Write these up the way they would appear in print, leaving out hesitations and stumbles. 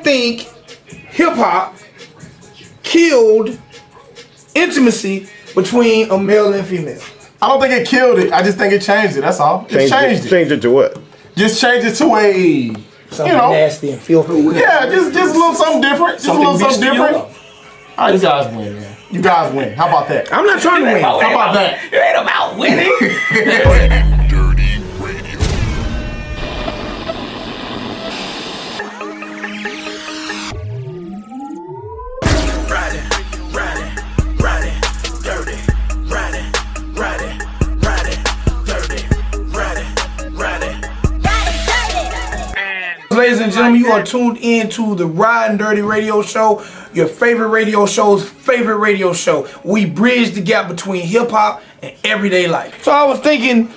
think hip hop killed intimacy between a male and female. I don't think it killed it. I just think it changed it. That's all. It changed it. Changed it to what? Just changed it to a Something nasty and filthy. Yeah, just a little something different. Just a little something different. All right, you guys win, man. You guys win. How about that? I'm not trying to win. How about that? It ain't about winning. Dirty Radio. Ladies and gentlemen, you are tuned in to the Ridin Durty Radio Show, your favorite radio show's favorite radio show. We bridge the gap between hip hop and everyday life. So I was thinking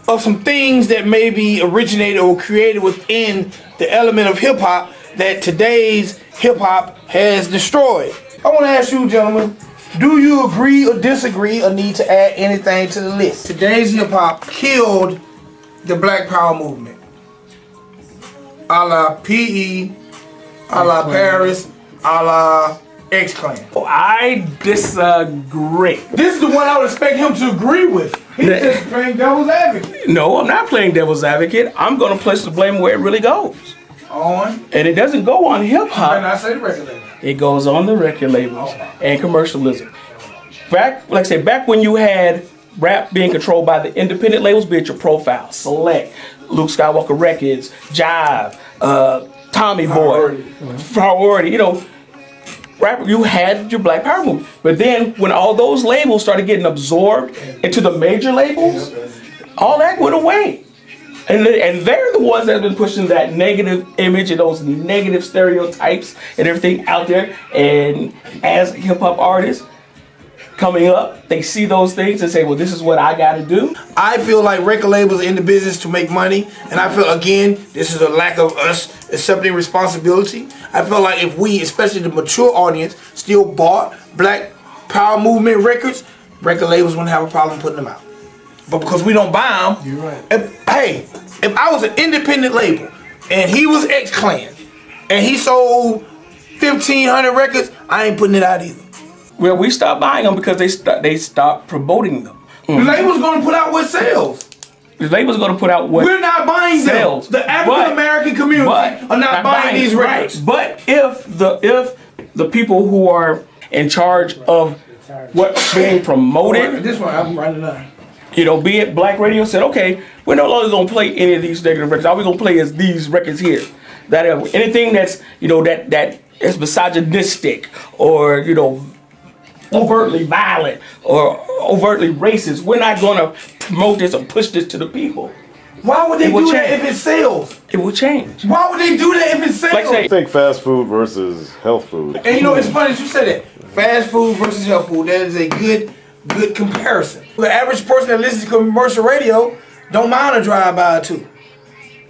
of some things that maybe originated or created within the element of hip hop that today's hip hop has destroyed. I want to ask you, gentlemen, do you agree or disagree or need to add anything to the list? Today's hip hop killed the Black Power movement. A la P.E., a la Paris, a la X-Clan. I disagree. This is the one I would expect him to agree with. He's just playing devil's advocate. No, I'm not playing devil's advocate. I'm going to place the blame where it really goes. On? And it doesn't go on hip hop. And I say the record label. It goes on the record labels and commercialism. Back when you had rap being controlled by the independent labels, be it your Profile, Select, Luke Skywalker Records, Jive, Tommy Boy, Priority, you know, rap, you had your Black Power movement. But then when all those labels started getting absorbed into the major labels, all that went away. And they're the ones that have been pushing that negative image and those negative stereotypes and everything out there. And as hip hop artists coming up, they see those things and say, well, this is what I got to do. I feel like record labels are in the business to make money. And I feel, again, this is a lack of us accepting responsibility. I feel like if we, especially the mature audience, still bought Black Power movement records, record labels wouldn't have a problem putting them out. But because we don't buy them, you're right. If I was an independent label and he was X-Clan and he sold 1,500 records, I ain't putting it out either. Well, we stopped buying them because they stopped promoting them. The label's going to put out what sells. The label's going to put out what we're not buying sells. Them. The African American community are not buying these records. Right. But if the people who are in charge of what's being promoted, this one I'm running on. You know, be it Black Radio said, okay, we're no longer going to play any of these negative records. All we're going to play is these records here. That anything that's, you know, that is misogynistic or, you know, overtly violent or overtly racist. We're not going to promote this or push this to the people. Why would they do that if it sells? It will change. Why would they do that if it sells? Like I think fast food versus health food. And you know, it's funny that you said that. Fast food versus health food. That is a good comparison. The average person that listens to commercial radio don't mind a drive-by or two.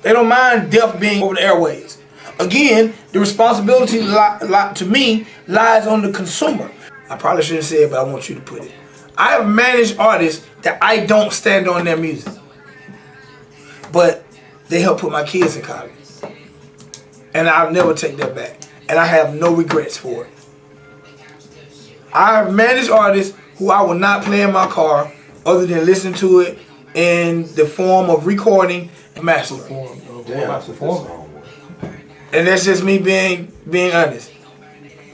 They don't mind death being over the airways. Again, the responsibility to me lies on the consumer. I probably shouldn't say it, but I want you to put it. I have managed artists that I don't stand on their music, but they help put my kids in college. And I'll never take that back. And I have no regrets for it. I have managed artists who I will not play in my car other than listen to it in the form of recording and mastering. And that's just me being honest.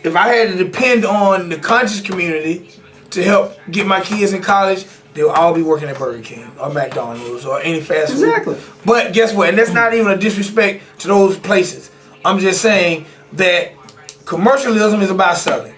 If I had to depend on the conscious community to help get my kids in college, they'll all be working at Burger King or McDonald's or any fast food. Exactly. But guess what? And that's not even a disrespect to those places. I'm just saying that commercialism is about selling.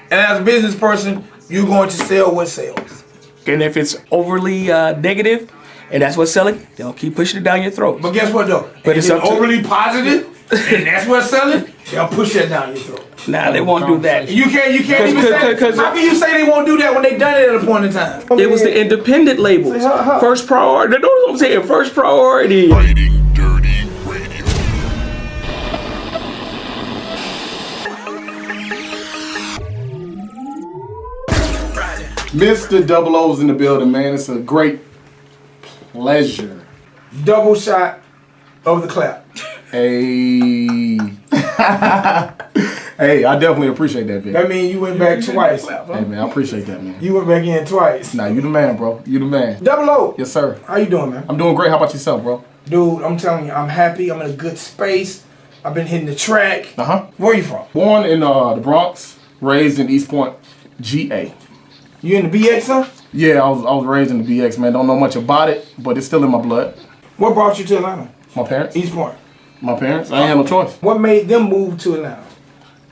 And as a business person, you're going to sell what sells. And if it's overly negative and that's what's selling, they'll keep pushing it down your throat. But guess what though? But if it's overly positive and that's what's selling, they'll push that down your throat. Nah, they won't do that. You can't even say. How can you say they won't do that when they done it at a point in time? It was the independent labels. First priority. That's what I'm saying. First priority. Ridin Durty Radio. Mr. DubBullOh's in the building, man. It's a great pleasure. Double shot of the clap. Hey. Hey, I definitely appreciate that, Vic. That means you went back twice. Hey, man, I appreciate that, man. You went back in twice. Nah, you the man, bro. You the man. DubBullOh. Yes, sir. How you doing, man? I'm doing great. How about yourself, bro? Dude, I'm telling you, I'm happy. I'm in a good space. I've been hitting the track. Where you from? Born in the Bronx, raised in East Point, GA. You in the BX, son? Yeah, I was raised in the BX, man. Don't know much about it, but it's still in my blood. What brought you to Atlanta? My parents. East Point. My parents. I ain't had no choice. What made them move to Atlanta?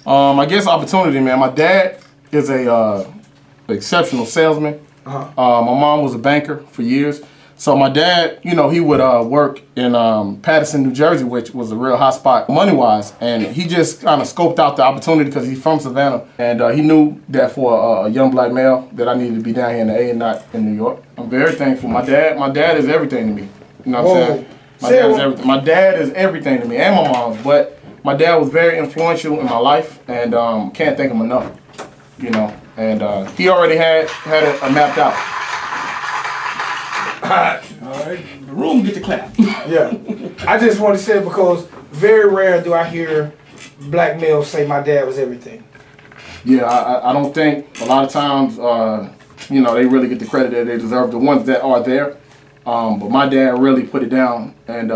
I guess opportunity, man. My dad is a exceptional salesman. My mom was a banker for years. So my dad, you know, he would work in Paterson, New Jersey, which was a real hot spot money-wise. And he just kind of scoped out the opportunity because he's from Savannah. And he knew that for a young black male that I needed to be down here in the A and not in New York. I'm very thankful. My dad is everything to me. You know what I'm saying? My dad is everything to me, and my mom's. But my dad was very influential in my life, and can't thank him enough. You know, and he already had it mapped out. All right, the room get to clap. Yeah. I just want to say it because very rare do I hear black males say my dad was everything. Yeah, I don't think a lot of times, you know, they really get the credit that they deserve, the ones that are there. But my dad really put it down, and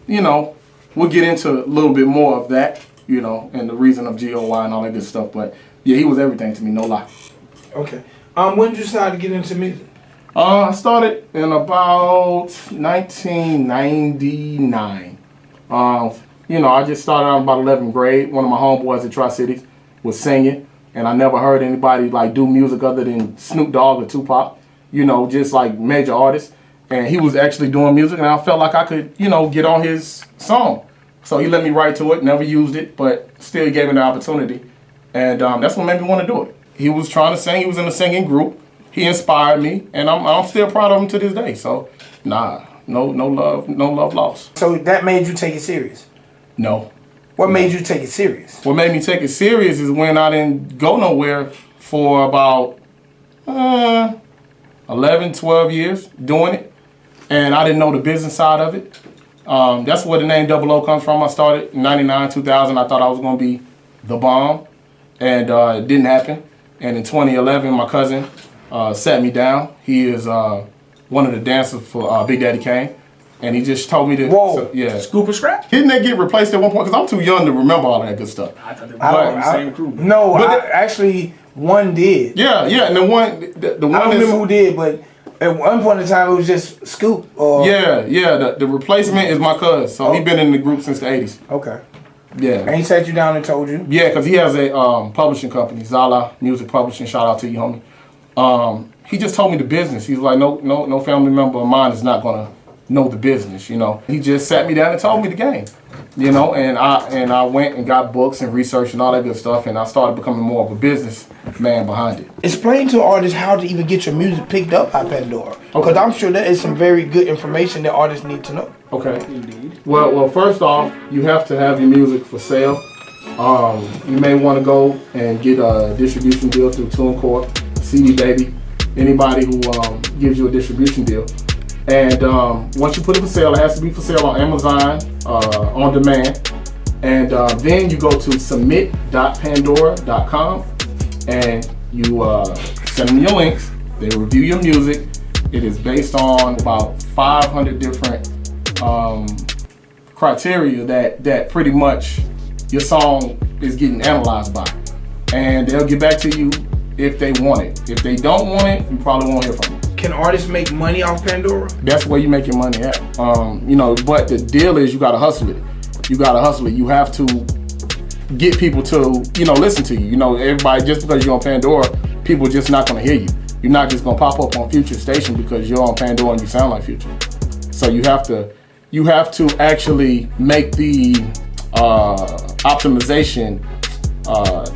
you know, we'll get into a little bit more of that, you know, and the reason of GOY and all that good stuff. But yeah, he was everything to me, no lie. Okay. When did you decide to get into music? I started in about 1999. You know, I just started out in about 11th grade. One of my homeboys at Tri-Cities was singing, and I never heard anybody like do music other than Snoop Dogg or Tupac, you know, just like major artists. And he was actually doing music, and I felt like I could, you know, get on his song. So he let me write to it, never used it, but still gave me the opportunity. And that's what made me want to do it. He was trying to sing, he was in a singing group. He inspired me, and I'm still proud of him to this day. So, nah, no love lost. So that made you take it serious? No. What made you take it serious? What made me take it serious is when I didn't go nowhere for about 11, 12 years doing it, and I didn't know the business side of it. That's where the name DubBullOh comes from. I started in 99, 2000. I thought I was going to be the bomb, and it didn't happen. And in 2011, my cousin sat me down. He is one of the dancers for Big Daddy Kane, and he just told me to. Whoa! So, yeah. Scoop and scrap? Didn't they get replaced at one point? Because I'm too young to remember all that good stuff. I thought they were the same crew. No, actually one did. Yeah, and the one I don't remember who did, but at one point in time it was just Scoop. Or the replacement is my cousin. So he been in the group since the 80s. Okay. Yeah. And he sat you down and told you? Yeah, because he has a publishing company, Zala Music Publishing. Shout out to you, homie. He just told me the business. He's like, no family member of mine is not gonna know the business, you know. He just sat me down and told me the game, you know. And I went and got books and research and all that good stuff, and I started becoming more of a business man behind it. Explain to artists how to even get your music picked up by Pandora, because I'm sure that is some very good information that artists need to know. Okay. Indeed. Well, first off, you have to have your music for sale. You may want to go and get a distribution deal through TuneCore, CD Baby, anybody who gives you a distribution deal. And once you put it for sale, it has to be for sale on Amazon, on demand. And then you go to submit.pandora.com and you send them your links. They review your music. It is based on about 500 different criteria that pretty much your song is getting analyzed by. And they'll get back to you if they want it. If they don't want it, you probably won't hear from them. Can artists make money off Pandora? That's where you make your money at. You know, but the deal is you gotta hustle it. You have to get people to, you know, listen to you. You know, everybody, just because you're on Pandora, people are just not gonna hear you. You're not just gonna pop up on Future Station because you're on Pandora and you sound like Future. So you have to actually make the optimization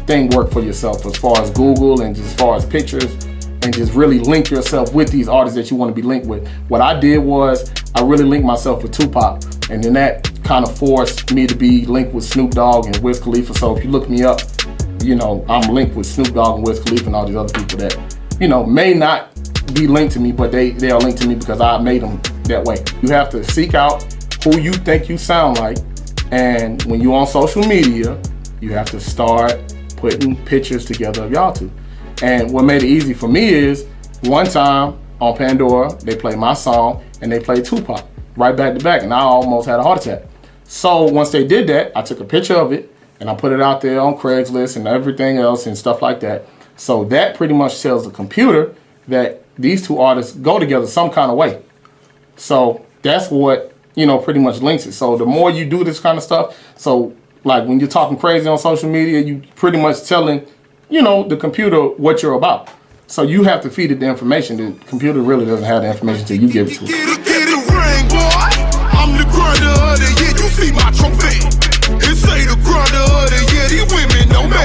thing work for yourself, as far as Google and as far as pictures, and just really link yourself with these artists that you want to be linked with. What I did was I really linked myself with Tupac, and then that kind of forced me to be linked with Snoop Dogg and Wiz Khalifa. So if you look me up, you know, I'm linked with Snoop Dogg and Wiz Khalifa and all these other people that, you know, may not be linked to me, but they are linked to me because I made them that way. You have to seek out who you think you sound like, and when you're on social media, You have to start putting pictures together of y'all two. And what made it easy for me is, one time on Pandora, they played my song and they played Tupac right back to back, and I almost had a heart attack. So once they did that, I took a picture of it and I put it out there on Craigslist and everything else and stuff like that. So that pretty much tells the computer that these two artists go together some kind of way. So that's what, pretty much links it. So the more you do this kind of stuff, so like when you're talking crazy on social media, you pretty much telling, the computer what you're about. So you have to feed it the information. The computer really doesn't have the information until you give it to it. Get a ring, boy. I'm the grinder of the year. You see my trophy. It say the grinder of the year. These women know me.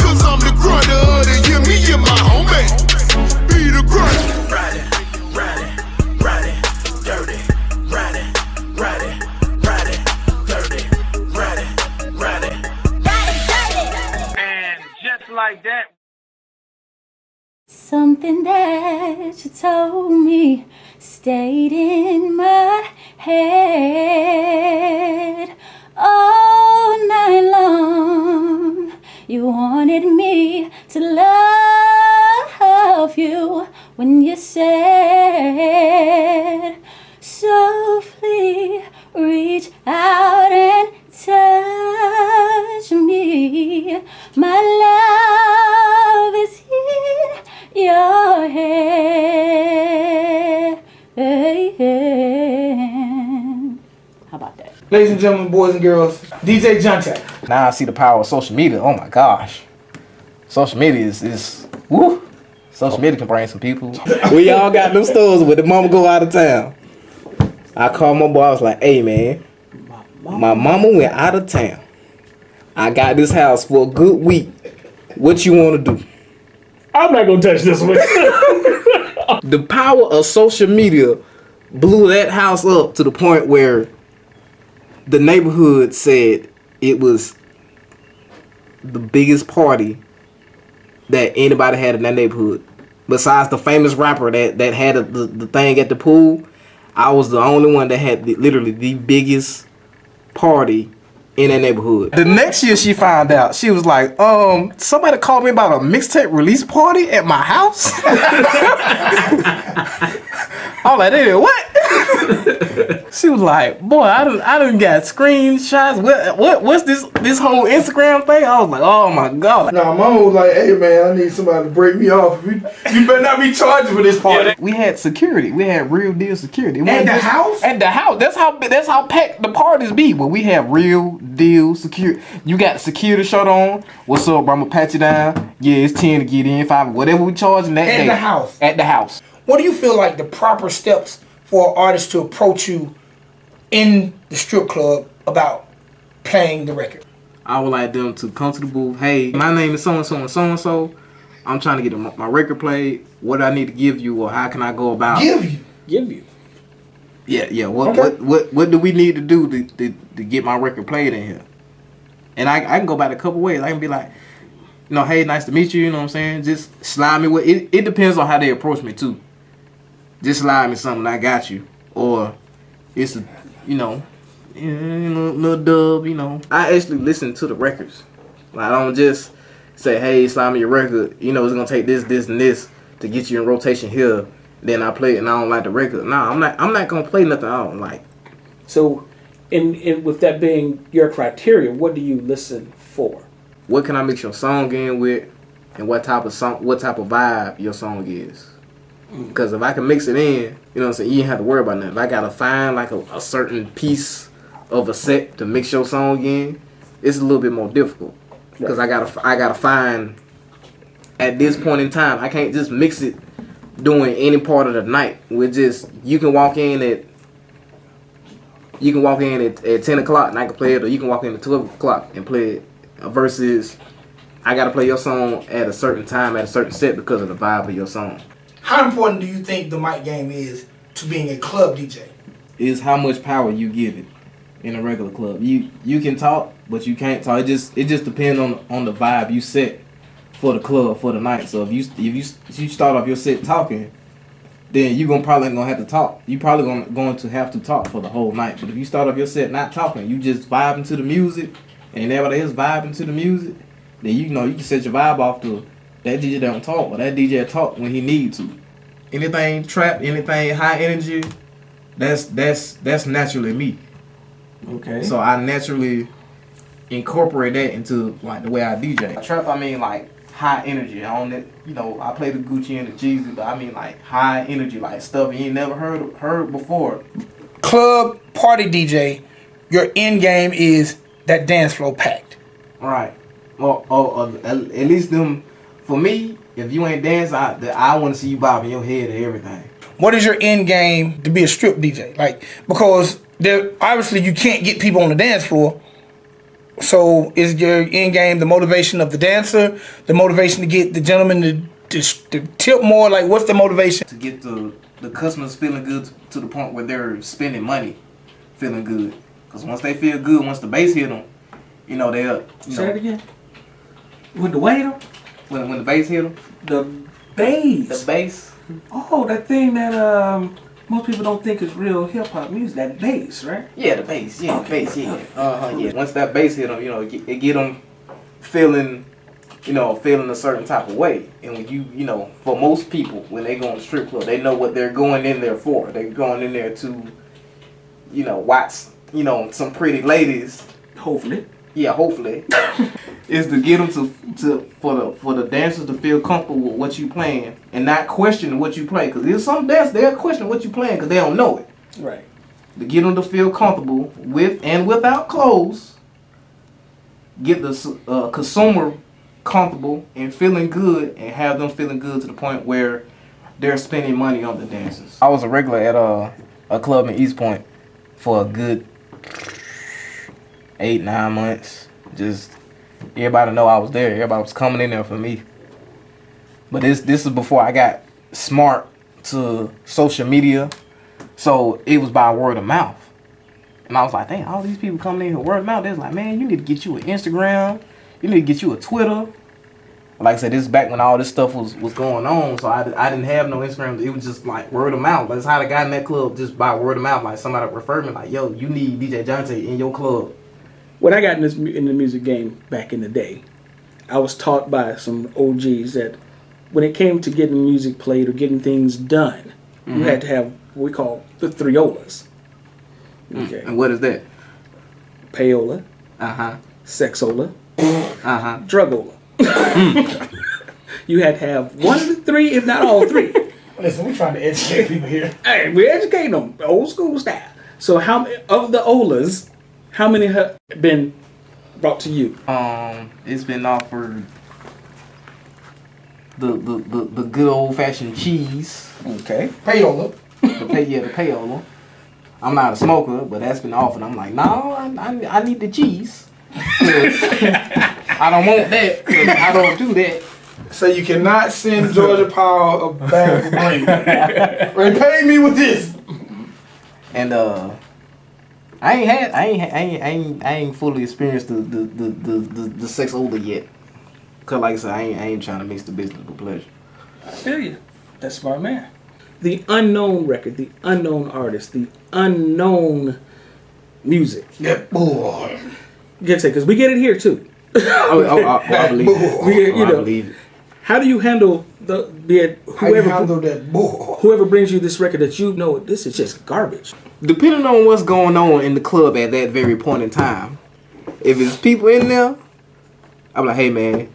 Cause I'm the grinder of the year. Me and my homie. Be the grinder. Ride it, dirty. Ride it, dirty. Ride it. And just like that. Something that you told me stayed in my head all night long. You wanted me to love you when you said, softly reach out and touch me. My love is in your head. How about that? Ladies and gentlemen, boys and girls, DJ Jante. Now I see the power of social media. Oh my gosh. Social media is woo. Social media can bring some people. We all got them stores where the mama go out of town. I called my boy, I was like, hey man, my mama went out of town. I got this house for a good week. What you want to do? I'm not gonna touch this one. The power of social media blew that house up to the point where the neighborhood said it was the biggest party that anybody had in that neighborhood. Besides the famous rapper that had the thing at the pool, I was the only one that had literally the biggest party in that neighborhood. The next year she found out, she was like, somebody called me about a mixtape release party at my house. I was like, hey, what? She was like, boy, I done got screenshots. What's this whole Instagram thing? I was like, oh my God. Nah, mama was like, hey man, I need somebody to break me off. You better not be charging for this party. We had security. We had real deal security. At the house? At the house. That's how packed the parties be. But we have real deal security. You got the security shirt on. What's up, bro? I'm gonna pat you down. Yeah, it's 10 to get in, 5, whatever we charging that day. At the house? At the house. What do you feel like the proper steps for an artist to approach you in the strip club about playing the record? I would like them to come to the booth. Hey, my name is so-and-so and so-and-so. I'm trying to get my record played. What do I need to give you, or how can I go about Give you. Yeah. What do we need to do to get my record played in here? And I can go about it a couple ways. I can be like, hey, nice to meet you. You know what I'm saying? Just slide me with it. It depends on how they approach me too. Just slide me something, I got you. Or it's a, little dub. I actually listen to the records. Like, I don't just say, hey, slide me your record. It's gonna take this, and this to get you in rotation here. Then I play it and I don't like the record. Nah, I'm not gonna play nothing I don't like. So, in with that being your criteria, what do you listen for? What can I mix your song in with, and what type of vibe your song is? Because if I can mix it in, you ain't have to worry about nothing. If I gotta find like a certain piece of a set to mix your song in, it's a little bit more difficult. Because I gotta find at this point in time, I can't just mix it during any part of the night. You can walk in at 10 o'clock and I can play it, or you can walk in at 12 o'clock and play it. Versus, I gotta play your song at a certain time, at a certain set because of the vibe of your song. How important do you think the mic game is to being a club DJ? Is how much power you give it in a regular club. You can talk, but you can't talk. It just depends on the vibe you set for the club for the night. So if you start off your set talking, then you're probably gonna have to talk. You probably going to have to talk for the whole night. But if you start off your set not talking, you just vibing to the music, and everybody else vibing to the music, then you can set your vibe off to that DJ don't talk, or that DJ talk when he need to. Anything trap, anything high energy, that's naturally me. Okay. So I naturally incorporate that into like the way I DJ. Trap, I mean like high energy. On it, I play the Gucci and the Jeezy, but I mean like high energy, like stuff you ain't never heard before. Club party DJ, your end game is that dance floor packed. Right. Well, at least them. For me, if you ain't dancing, I want to see you bobbing your head and everything. What is your end game to be a strip DJ? Like, because obviously you can't get people on the dance floor. So is your end game the motivation of the dancer, the motivation to get the gentleman to tip more? Like, what's the motivation? To get the customers feeling good to the point where they're spending money feeling good. Because once they feel good, once the bass hit them, they'll... Say that again? With the waiter? When the bass hit them? The bass. The bass. Oh, that thing that most people don't think is real hip hop music. That bass, right? Yeah, the bass. Yeah, okay. The bass. Yeah. Yeah. Once that bass hit them, it get them feeling, feeling a certain type of way. And when you, for most people, when they go in the strip club, they know what they're going in there for. They're going in there to, watch, some pretty ladies. Hopefully. Yeah, hopefully. Is to get them for the dancers to feel comfortable with what you playing and not question what you play, because there's some dancers they'll question what you playing because they don't know it. Right. To get them to feel comfortable with and without clothes, get the consumer comfortable and feeling good, and have them feeling good to the point where they're spending money on the dancers. I was a regular at a club in East Point for a good 8-9 months. Just everybody know I was there. Everybody was coming in there for me. But this is before I got smart to social media, so it was by word of mouth. And I was like, dang, all these people coming in here word of mouth. They was like, man, you need to get you an Instagram. You need to get you a Twitter. Like I said, this is back when all this stuff was going on, so I didn't have no Instagram. It was just like word of mouth. That's how I got in that club, just by word of mouth. Like somebody referred me, like, yo, you need DJ Jante in your club. When I got in the music game back in the day, I was taught by some OGs that when it came to getting music played or getting things done, you had to have what we call the 3 Olas. Okay. And what is that? Payola, Sexola, Drugola. You had to have one of the 3, if not all 3. Listen, we're trying to educate people here. Hey, we're educating them, old school style. So how of the Olas, how many have been brought to you? It's been offered the good old fashioned cheese. Okay. Payola. The payola. I'm not a smoker, but that's been offered. I'm like, no, I need the cheese. I don't want that. I don't do that. So you cannot send Georgia Powell a bag of green. Repay me with this. And I ain't fully experienced the sex older yet. Cause like I said, I ain't trying to mix the business with pleasure. I feel you. That's smart man. The unknown record, the unknown artist, the unknown music. Yeah, boy. Because we get it here too. I believe it. I believe it. How do you handle whoever brings you this record that you know this is just garbage? Depending on what's going on in the club at that very point in time, if it's people in there, I'm like, hey man,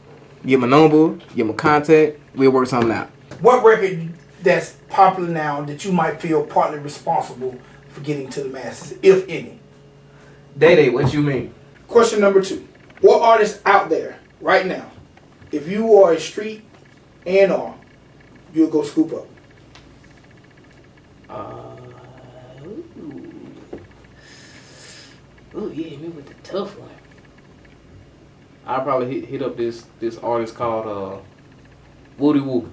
give my number, give my contact, we'll work something out. What record that's popular now that you might feel partly responsible for getting to the masses, if any? Day, what you mean? Question number 2. What artists out there right now, if you are a street A&R, you'll go scoop up? Oh yeah, me with the tough one. I'll probably hit up this artist called Woody Woo.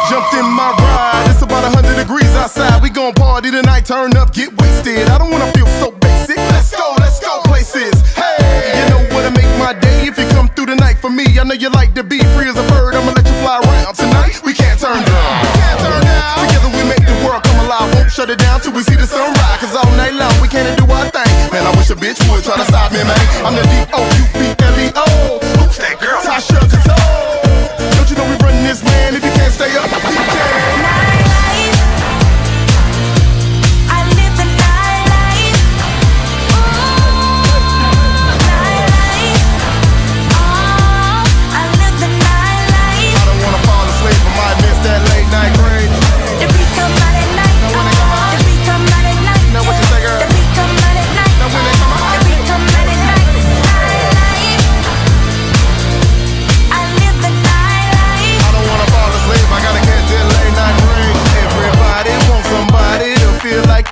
Jumped in my ride, it's about 100 degrees outside. We gon' party tonight, turn up, get wasted. I don't wanna feel so basic. Let's go places. Hey, you know what my day if you come through tonight for me. I know you like to be free as a bird. I'ma let you fly around tonight. We can't turn down. Together we make the world come alive. Won't shut it down till we see the sunrise. Cause all night long we can't do our thing. Man, I wish a bitch would try to stop me, man. I'm the DubBullOh. Who's that girl? Tasha Catour. Don't you know we running this, man? If you can't stay up, DJ.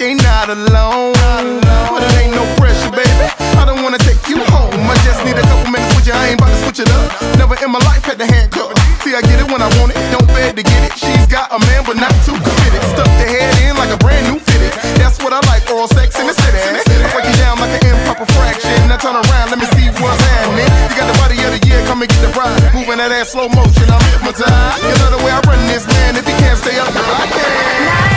They not alone, but it ain't no pressure, baby. I don't wanna take you home. I just need a couple minutes with you. I ain't about to switch it up. Never in my life had the handcuff. See, I get it when I want it. Don't beg to get it. She's got a man, but not too committed. Stuck the head in like a brand new fitted. That's what I like. Oral sex in the city. I break you down like an improper fraction. Now turn around, let me see what's happening. You got the body of the year, come and get the bride. Moving that ass slow motion, I'm hypnotized. You know the way I run this, man. If you can't stay up, girl, I can.